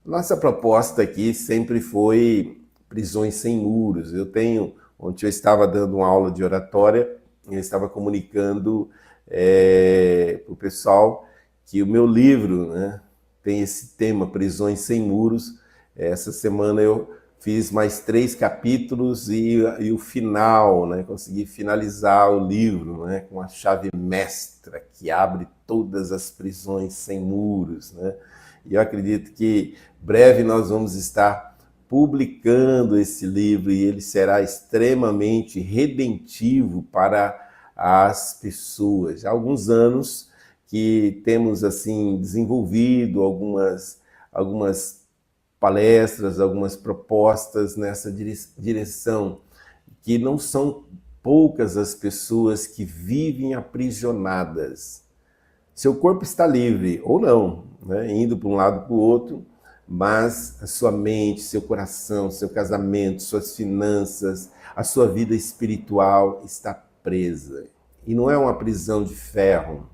Nossa proposta aqui sempre foi prisões sem muros. Ontem eu estava dando uma aula de oratória e eu estava comunicando para o pessoal que o meu livro, né, tem esse tema, Prisões Sem Muros. Essa semana eu fiz mais 3 capítulos e o final, né, consegui finalizar o livro, né, com a chave mestra que abre todas as prisões sem muros, né? E eu acredito que breve nós vamos estar publicando esse livro e ele será extremamente redentivo para as pessoas. Há alguns anos que temos assim desenvolvido algumas palestras, algumas propostas nessa direção, que não são poucas as pessoas que vivem aprisionadas. Seu corpo está livre ou não, né? Indo para um lado para o outro, mas a sua mente, seu coração, seu casamento, suas finanças, a sua vida espiritual está presa. E não é uma prisão de ferro,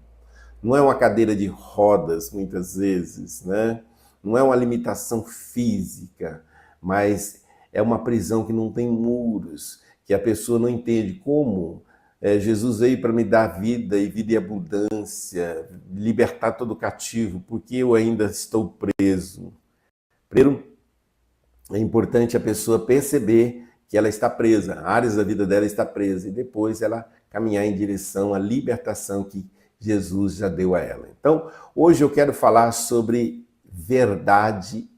não é uma cadeira de rodas, muitas vezes, né? Não é uma limitação física, mas é uma prisão que não tem muros, que a pessoa não entende como Jesus veio para me dar vida e vida em abundância, libertar todo cativo, porque eu ainda estou preso. Primeiro, é importante a pessoa perceber que ela está presa, áreas da vida dela está presa, e depois ela caminhar em direção à libertação que Jesus já deu a ela. Então, hoje eu quero falar sobre verdade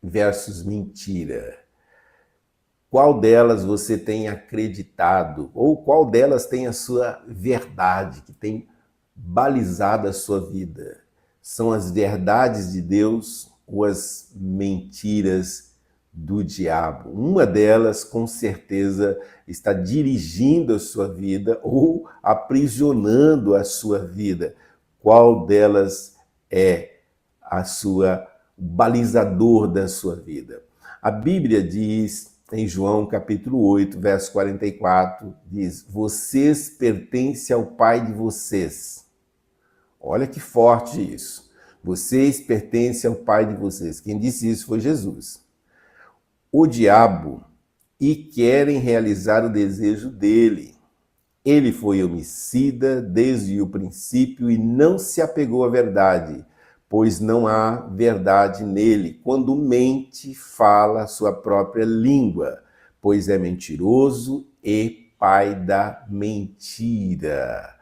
versus mentira. Qual delas você tem acreditado? Ou qual delas tem a sua verdade, que tem balizado a sua vida? São as verdades de Deus ou as mentiras do diabo? Uma delas, com certeza, está dirigindo a sua vida ou aprisionando a sua vida. Qual delas é o balizador da sua vida? A Bíblia diz em João capítulo 8, verso 44, diz: vocês pertencem ao pai de vocês. Olha que forte isso. Vocês pertencem ao pai de vocês. Quem disse isso foi Jesus. O diabo, e querem realizar o desejo dele. Ele foi homicida desde o princípio e não se apegou à verdade, pois não há verdade nele. Quando mente, fala a sua própria língua, pois é mentiroso e pai da mentira.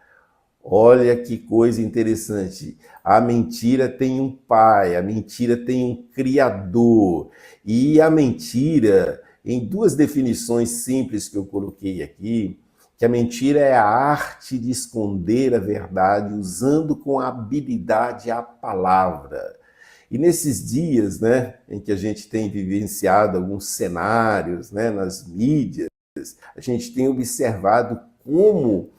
Olha que coisa interessante. A mentira tem um pai, a mentira tem um criador. E a mentira, em 2 definições simples que eu coloquei aqui, que a mentira é a arte de esconder a verdade usando com habilidade a palavra. E nesses dias, né, em que a gente tem vivenciado alguns cenários, né, nas mídias, a gente tem observado como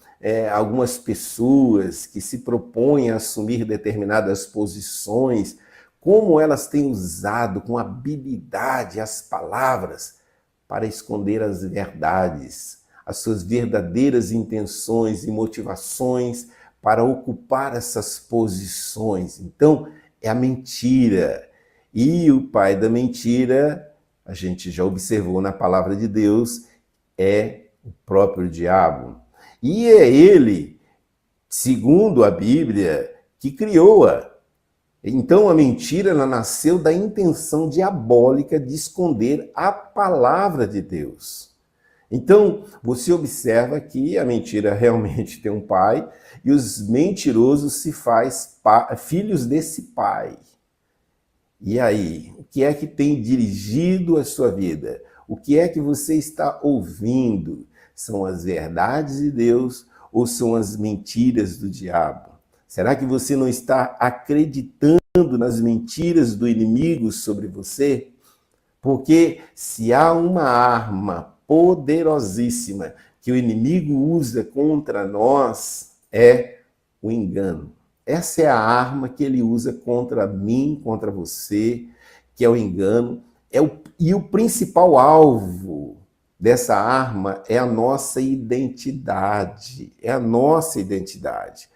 algumas pessoas que se propõem a assumir determinadas posições, como elas têm usado com habilidade as palavras para esconder as verdades, as suas verdadeiras intenções e motivações para ocupar essas posições. Então, é a mentira. E o pai da mentira, a gente já observou na palavra de Deus, é o próprio diabo. E é ele, segundo a Bíblia, que criou-a. Então a mentira ela nasceu da intenção diabólica de esconder a palavra de Deus. Então, você observa que a mentira realmente tem um pai e os mentirosos se faz filhos desse pai. E aí, o que é que tem dirigido a sua vida? O que é que você está ouvindo? São as verdades de Deus ou são as mentiras do diabo? Será que você não está acreditando nas mentiras do inimigo sobre você? Porque se há uma arma poderosíssima que o inimigo usa contra nós, é o engano. Essa é a arma que ele usa contra mim, contra você, que é o engano. E o principal alvo dessa arma é a nossa identidade. É a nossa identidade.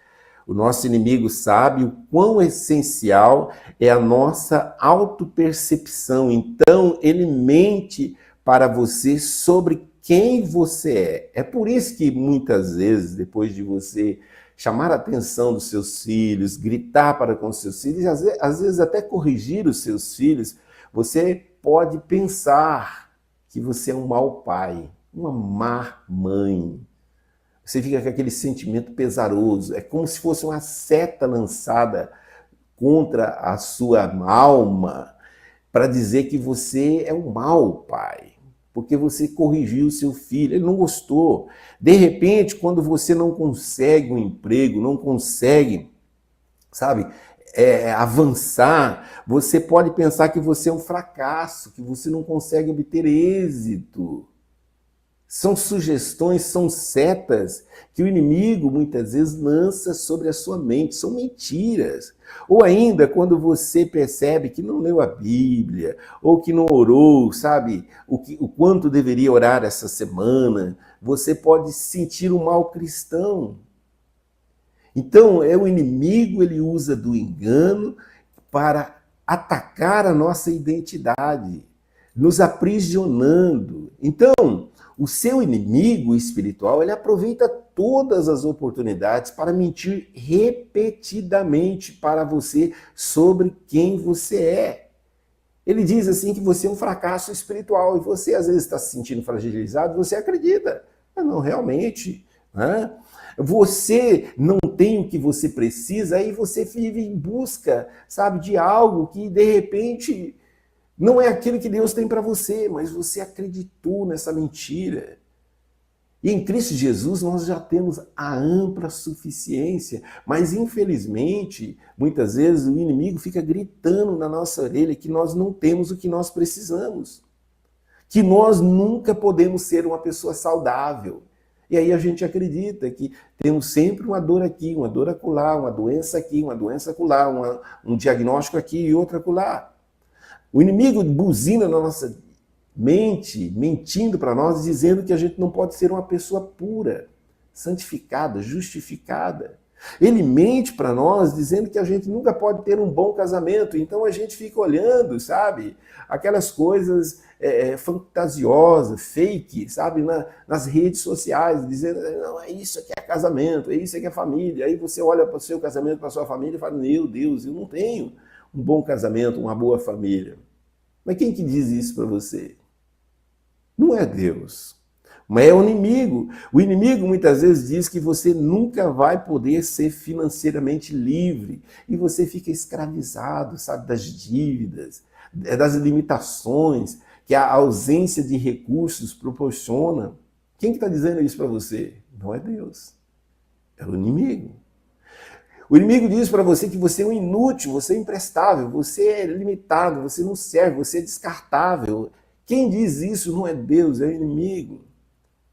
O nosso inimigo sabe o quão essencial é a nossa autopercepção. Então, ele mente para você sobre quem você é. É por isso que muitas vezes, depois de você chamar a atenção dos seus filhos, gritar para com os seus filhos, às vezes até corrigir os seus filhos, você pode pensar que você é um mau pai, uma má mãe. Você fica com aquele sentimento pesaroso, é como se fosse uma seta lançada contra a sua alma para dizer que você é um mau pai, porque você corrigiu o seu filho, ele não gostou. De repente, quando você não consegue um emprego, não consegue, sabe, avançar, você pode pensar que você é um fracasso, que você não consegue obter êxito. São sugestões, são setas que o inimigo muitas vezes lança sobre a sua mente, são mentiras. Ou ainda quando você percebe que não leu a Bíblia, ou que não orou, sabe, o quanto deveria orar essa semana, você pode sentir um mal cristão. Então, o inimigo, ele usa do engano para atacar a nossa identidade, nos aprisionando. Então, o seu inimigo espiritual, ele aproveita todas as oportunidades para mentir repetidamente para você sobre quem você é. Ele diz assim que você é um fracasso espiritual e você às vezes está se sentindo fragilizado, você acredita. Não, realmente, né? Você não tem o que você precisa, aí você vive em busca, sabe, de algo que de repente não é aquilo que Deus tem para você, mas você acreditou nessa mentira. E em Cristo Jesus nós já temos a ampla suficiência, mas infelizmente, muitas vezes o inimigo fica gritando na nossa orelha que nós não temos o que nós precisamos, que nós nunca podemos ser uma pessoa saudável. E aí a gente acredita que temos sempre uma dor aqui, uma dor acolá, uma doença aqui, uma doença acolá, um diagnóstico aqui e outro acolá. O inimigo buzina na nossa mente, mentindo para nós, dizendo que a gente não pode ser uma pessoa pura, santificada, justificada. Ele mente para nós, dizendo que a gente nunca pode ter um bom casamento. Então a gente fica olhando, sabe, aquelas coisas fantasiosas, fake, sabe, nas redes sociais, dizendo, não, é isso que é casamento, é isso que é família. Aí você olha para o seu casamento, para a sua família e fala, meu Deus, eu não tenho um bom casamento, uma boa família. Mas quem que diz isso para você? Não é Deus, mas é o inimigo. O inimigo muitas vezes diz que você nunca vai poder ser financeiramente livre e você fica escravizado, sabe, das dívidas, das limitações que a ausência de recursos proporciona. Quem que está dizendo isso para você? Não é Deus, é o inimigo. O inimigo diz para você que você é um inútil, você é imprestável, você é limitado, você não serve, você é descartável. Quem diz isso não é Deus, é o inimigo.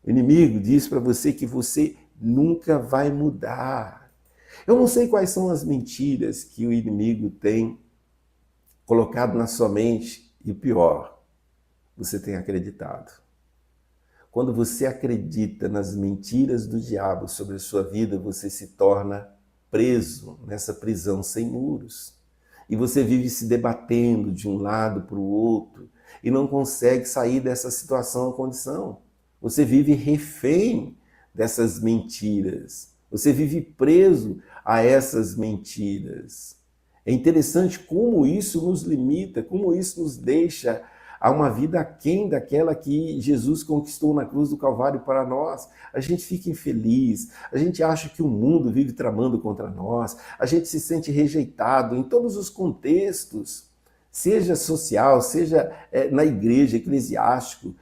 O inimigo diz para você que você nunca vai mudar. Eu não sei quais são as mentiras que o inimigo tem colocado na sua mente e o pior, você tem acreditado. Quando você acredita nas mentiras do diabo sobre a sua vida, você se torna preso nessa prisão sem muros. E você vive se debatendo de um lado para o outro e não consegue sair dessa situação ou condição. Você vive refém dessas mentiras. Você vive preso a essas mentiras. É interessante como isso nos limita, como isso nos deixa a uma vida aquém daquela que Jesus conquistou na cruz do Calvário para nós. A gente fica infeliz, a gente acha que o mundo vive tramando contra nós, a gente se sente rejeitado em todos os contextos, seja social, seja na igreja, eclesiástico,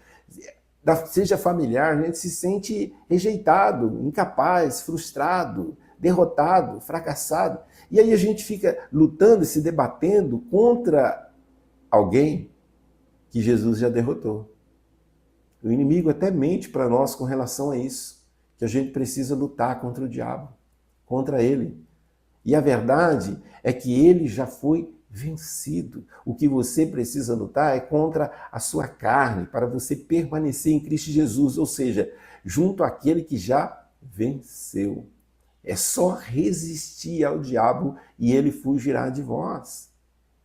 seja familiar, a gente se sente rejeitado, incapaz, frustrado, derrotado, fracassado. E aí a gente fica lutando e se debatendo contra alguém que Jesus já derrotou. O inimigo até mente para nós com relação a isso, que a gente precisa lutar contra o diabo, contra ele. E a verdade é que ele já foi vencido. O que você precisa lutar é contra a sua carne, para você permanecer em Cristo Jesus, ou seja, junto àquele que já venceu. É só resistir ao diabo e ele fugirá de vós.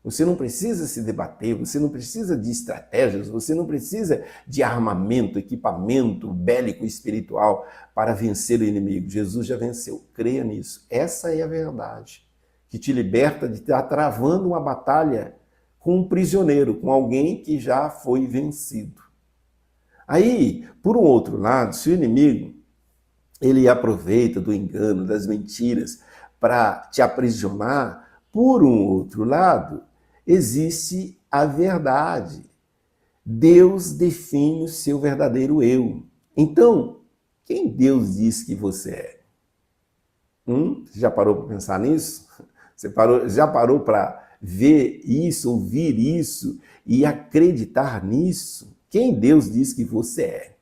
Você não precisa se debater, você não precisa de estratégias, você não precisa de armamento, equipamento bélico espiritual para vencer o inimigo. Jesus já venceu. Creia nisso. Essa é a verdade que te liberta de estar travando uma batalha com um prisioneiro, com alguém que já foi vencido. Aí, por um outro lado, se o inimigo ele aproveita do engano, das mentiras para te aprisionar, por um outro lado, existe a verdade. Deus define o seu verdadeiro eu. Então, quem Deus diz que você é? Você já parou para pensar nisso? Já parou para ver isso, ouvir isso e acreditar nisso? Quem Deus diz que você é?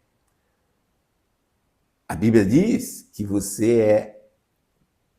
A Bíblia diz que você é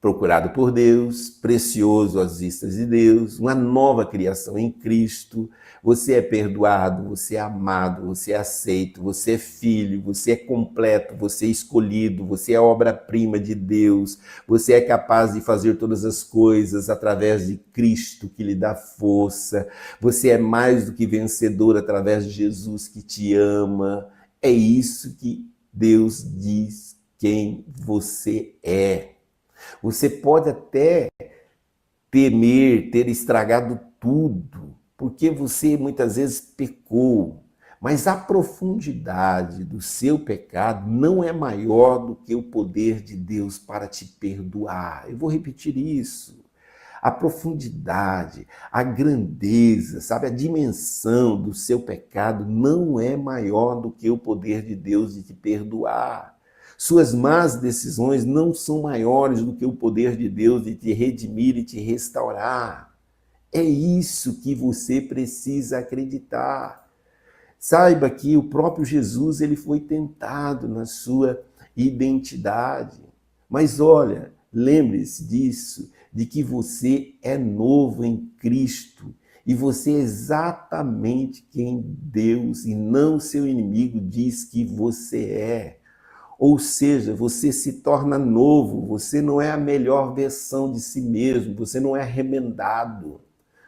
procurado por Deus, precioso às vistas de Deus, uma nova criação em Cristo. Você é perdoado, você é amado, você é aceito, você é filho, você é completo, você é escolhido, você é obra-prima de Deus, você é capaz de fazer todas as coisas através de Cristo que lhe dá força, você é mais do que vencedor através de Jesus que te ama. É isso que Deus diz quem você é. Você pode até temer, ter estragado tudo, porque você muitas vezes pecou, mas a profundidade do seu pecado não é maior do que o poder de Deus para te perdoar. Eu vou repetir isso. A profundidade, a grandeza, sabe, a dimensão do seu pecado não é maior do que o poder de Deus de te perdoar. Suas más decisões não são maiores do que o poder de Deus de te redimir e te restaurar. É isso que você precisa acreditar. Saiba que o próprio Jesus ele foi tentado na sua identidade. Mas olha, lembre-se disso, de que você é novo em Cristo e você é exatamente quem Deus e não seu inimigo diz que você é. Ou seja, você se torna novo, você não é a melhor versão de si mesmo, você não é remendado,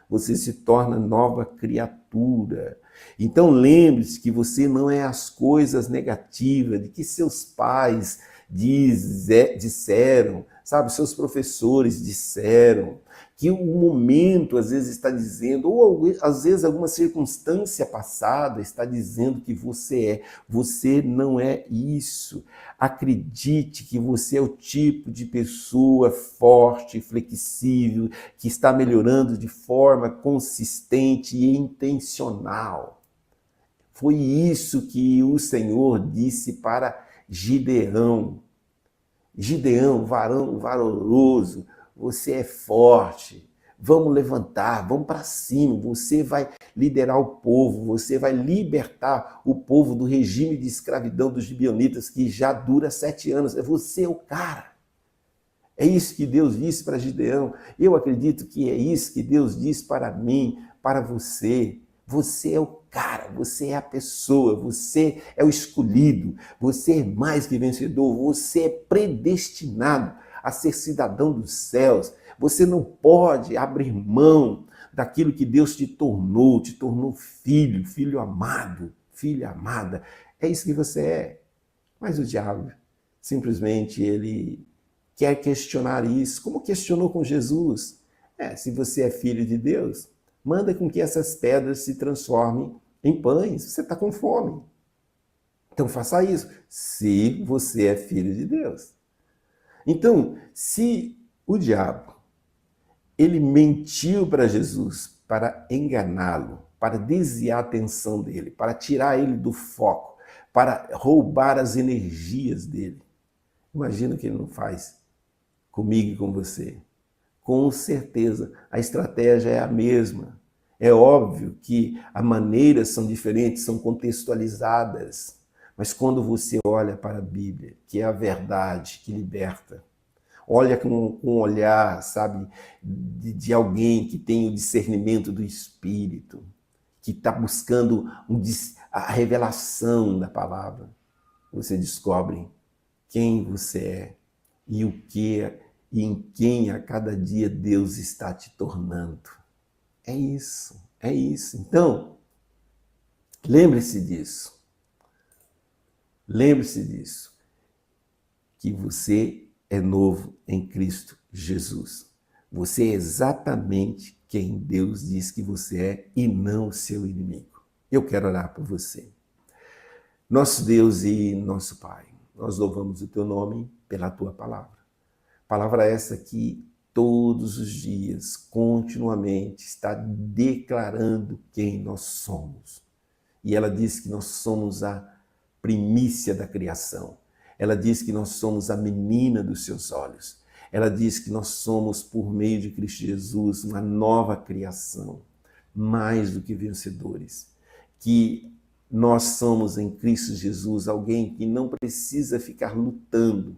você se torna nova criatura. Então lembre-se que você não é as coisas negativas de que seus pais disseram, sabe, seus professores disseram, que o momento às vezes está dizendo, ou às vezes alguma circunstância passada está dizendo que você é. Você não é isso. Acredite que você é o tipo de pessoa forte, flexível, que está melhorando de forma consistente e intencional. Foi isso que o Senhor disse para Gideão. Gideão, varão valoroso, você é forte, vamos levantar, vamos para cima, você vai liderar o povo, você vai libertar o povo do regime de escravidão dos gibeonitas que já dura 7 anos, você é o cara. É isso que Deus disse para Gideão, eu acredito que é isso que Deus diz para mim, para você. Você é o cara, você é a pessoa, você é o escolhido, você é mais que vencedor, você é predestinado a ser cidadão dos céus. Você não pode abrir mão daquilo que Deus te tornou filho, filho amado, filha amada. É isso que você é. Mas o diabo, simplesmente, ele quer questionar isso, como questionou com Jesus. Se você é filho de Deus, manda com que essas pedras se transformem em pães. Você está com fome. Então faça isso, se você é filho de Deus. Então, se o diabo, ele mentiu para Jesus para enganá-lo, para desviar a atenção dele, para tirar ele do foco, para roubar as energias dele, imagina o que ele não faz comigo e com você. Com certeza, a estratégia é a mesma. É óbvio que as maneiras são diferentes, são contextualizadas. Mas quando você olha para a Bíblia, que é a verdade que liberta, olha com um olhar, sabe, de alguém que tem o discernimento do Espírito, que está buscando a revelação da palavra, você descobre quem você é. e o que e em quem a cada dia Deus está te tornando. É isso, é isso. Então, lembre-se disso. Lembre-se disso, que você é novo em Cristo Jesus. Você é exatamente quem Deus diz que você é e não o seu inimigo. Eu quero orar por você. Nosso Deus e nosso Pai, nós louvamos o Teu nome pela Tua palavra. Palavra essa que todos os dias, continuamente, está declarando quem nós somos. E ela diz que nós somos a primícia da criação. Ela diz que nós somos a menina dos seus olhos. Ela diz que nós somos, por meio de Cristo Jesus, uma nova criação, mais do que vencedores. Que nós somos em Cristo Jesus alguém que não precisa ficar lutando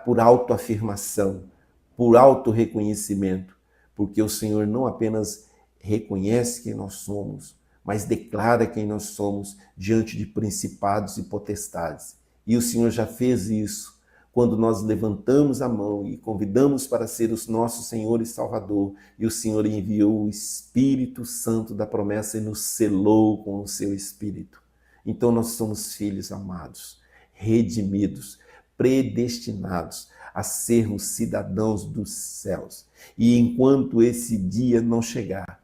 por autoafirmação, por autorreconhecimento, porque o Senhor não apenas reconhece quem nós somos, mas declara quem nós somos diante de principados e potestades. E o Senhor já fez isso quando nós levantamos a mão e convidamos para ser o nosso Senhor e Salvador, e o Senhor enviou o Espírito Santo da promessa e nos selou com o seu Espírito. Então nós somos filhos amados, redimidos, predestinados a sermos cidadãos dos céus. E enquanto esse dia não chegar,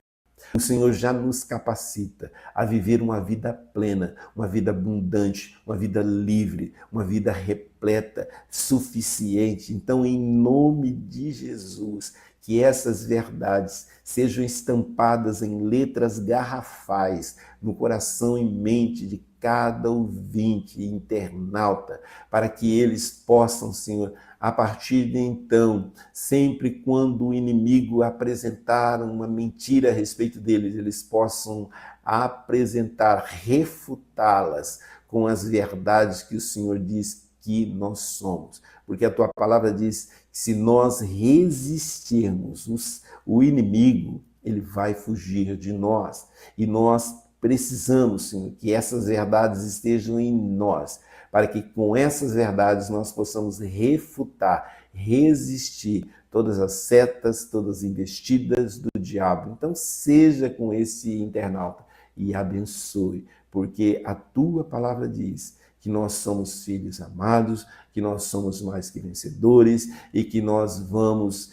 o Senhor já nos capacita a viver uma vida plena, uma vida abundante, uma vida livre, uma vida repleta, suficiente. Então, em nome de Jesus, que essas verdades sejam estampadas em letras garrafais no coração e mente de cada ouvinte e internauta, para que eles possam, Senhor, a partir de então, sempre quando o inimigo apresentar uma mentira a respeito deles, eles possam apresentar, refutá-las com as verdades que o Senhor diz que nós somos. Porque a tua palavra diz que se nós resistirmos o inimigo, ele vai fugir de nós. E nós precisamos, Senhor, que essas verdades estejam em nós, para que com essas verdades nós possamos refutar, resistir todas as setas, todas as investidas do diabo. Então seja com esse internauta e abençoe, porque a tua palavra diz que nós somos filhos amados, que nós somos mais que vencedores e que nós vamos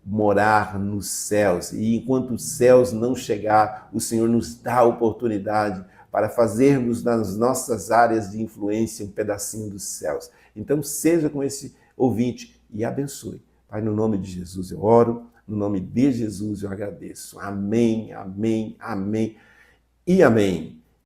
morar nos céus. E enquanto os céus não chegar, o Senhor nos dá a oportunidade para fazermos nas nossas áreas de influência um pedacinho dos céus. Então seja com esse ouvinte e abençoe. Pai, no nome de Jesus eu oro, no nome de Jesus eu agradeço. Amém, amém, amém e amém.